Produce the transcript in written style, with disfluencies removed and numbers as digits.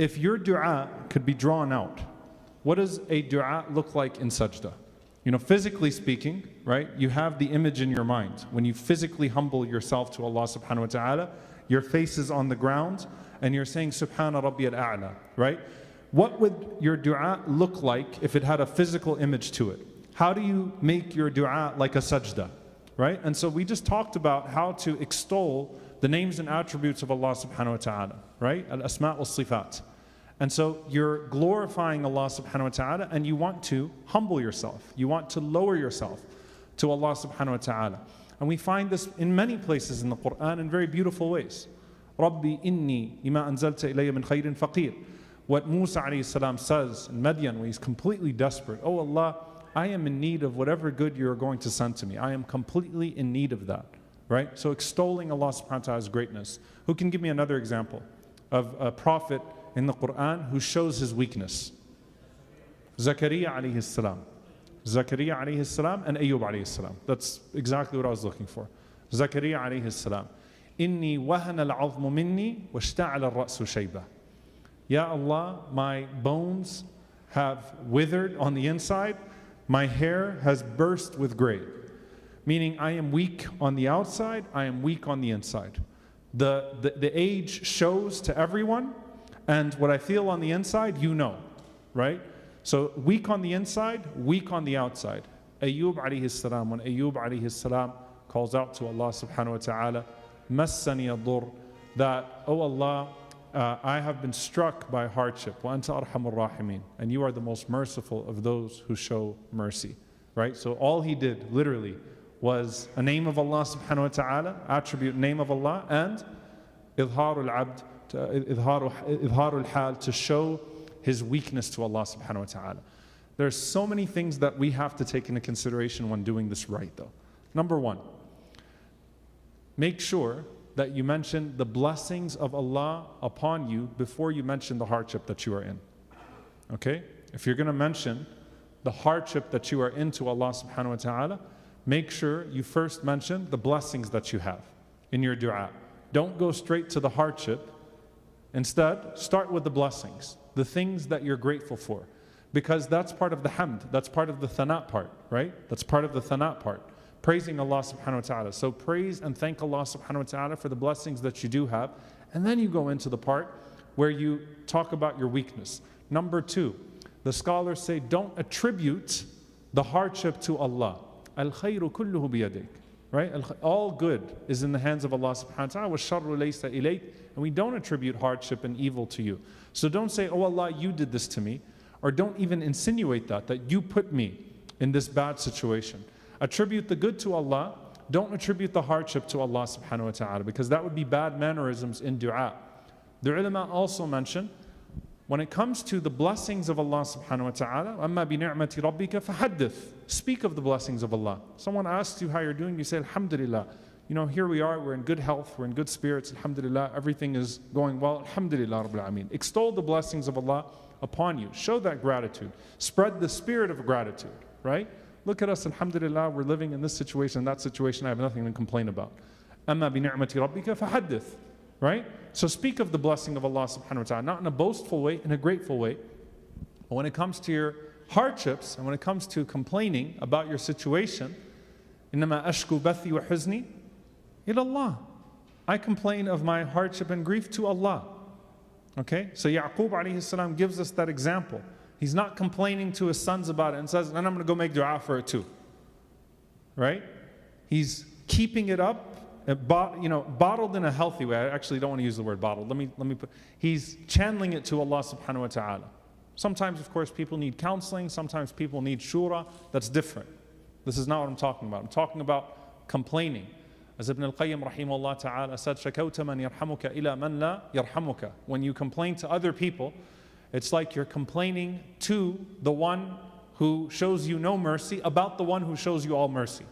if your dua could be drawn out, what does a dua look like in sajda? You know, physically speaking, right, you have the image in your mind. When you physically humble yourself to Allah subhanahu wa ta'ala, your face is on the ground and you're saying Subhana Rabbi al-A'la, right? What would your dua look like if it had a physical image to it? How do you make your dua like a sajda, right? And so we just talked about how to extol the names and attributes of Allah subhanahu wa ta'ala, right? Al-asma' wal-sifat. And so you're glorifying Allah subhanahu wa ta'ala and you want to humble yourself. You want to lower yourself to Allah subhanahu wa ta'ala. And we find this in many places in the Quran in very beautiful ways. Rabbi inni lima anzalta ilayya min khayrin faqir. What Musa alayhi salam says in Madian when he's completely desperate. Oh Allah, I am in need of whatever good you're going to send to me. I am completely in need of that. Right? So extolling Allah subhanahu wa ta'ala's greatness. Who can give me another example of a prophet in the Quran who shows his weakness? Zakaria alayhi salam. Zakaria alayhi salam and Ayyub alayhi salam. That's exactly what I was looking for. Zakaria alayhi salam. Inni wahana al-'azmu minni washta'ala al-ra'su shayba. Ya Allah, my bones have withered on the inside. My hair has burst with gray. Meaning I am weak on the outside, I am weak on the inside. The age shows to everyone, and what I feel on the inside, you know, right? So weak on the inside, weak on the outside. Ayyub alayhi salam, when Ayyub alayhi salam calls out to Allah subhanahu wa ta'ala, massani ad-dur, that, oh Allah, I have been struck by hardship, wa anta arhamur rahimin, and you are the most merciful of those who show mercy, right? So all he did, literally, was a name of Allah subhanahu wa ta'ala, attribute name of Allah, and idharul abd, idharul hal, to show his weakness to Allah subhanahu wa ta'ala. There's so many things that we have to take into consideration when doing this right though. Number one, make sure that you mention the blessings of Allah upon you before you mention the hardship that you are in. Okay? If you're going to mention the hardship that you are in to Allah subhanahu wa ta'ala, make sure you first mention the blessings that you have in your dua. Don't go straight to the hardship. Instead, start with the blessings, the things that you're grateful for. Because that's part of the hamd, that's part of the thana part, right? That's part of the thana part. Praising Allah subhanahu wa ta'ala. So praise and thank Allah subhanahu wa ta'ala for the blessings that you do have. And then you go into the part where you talk about your weakness. Number two, the scholars say don't attribute the hardship to Allah. Al-khayru kulluhu biyadayk. Right? All good is in the hands of Allah subhanahu wa ta'ala. وَالشَّرُّ لَيْسَ إِلَيْكَ. And we don't attribute hardship and evil to you. So don't say, oh Allah, you did this to me. Or don't even insinuate that you put me in this bad situation. Attribute the good to Allah. Don't attribute the hardship to Allah subhanahu wa ta'ala, because that would be bad mannerisms in dua. The ulama also mention, when it comes to the blessings of Allah subhanahu wa ta'ala, أَمَّا بِنِعْمَةِ رَبِّكَ فَحَدِّثْ. Speak of the blessings of Allah. Someone asks you how you're doing, you say, Alhamdulillah. You know, here we are, we're in good health, we're in good spirits, Alhamdulillah, everything is going well, Alhamdulillah Rabbil Alameen. Extol the blessings of Allah upon you. Show that gratitude. Spread the spirit of gratitude, right? Look at us, Alhamdulillah, we're living in this situation, that situation, I have nothing to complain about. أَمَّا بِنِعْمَةِ رَبِّكَ فَحَدِّثْ. Right? So speak of the blessing of Allah subhanahu wa ta'ala, not in a boastful way, in a grateful way. But when it comes to your hardships, and when it comes to complaining about your situation, إِنَّمَا أَشْكُ بَثِّي وَحُزْنِي إِلَى اللَّهِ. I complain of my hardship and grief to Allah. Okay? So Ya'qub alayhi salam gives us that example. He's not complaining to his sons about it and says, and I'm going to go make dua for it too. Right? He's keeping it up, bottled in a healthy way. I actually don't want to use the word bottled. Let me put, he's channeling it to Allah subhanahu wa ta'ala. Sometimes, of course, people need counseling. Sometimes people need shura. That's different. This is not what I'm talking about. I'm talking about complaining. As Ibn al-Qayyim rahimahullah ta'ala said, شَكَوْتَ مَنْ يَرْحَمُكَ إِلَى مَنْ لَا يَرْحَمُكَ. When you complain to other people, it's like you're complaining to the one who shows you no mercy about the one who shows you all mercy.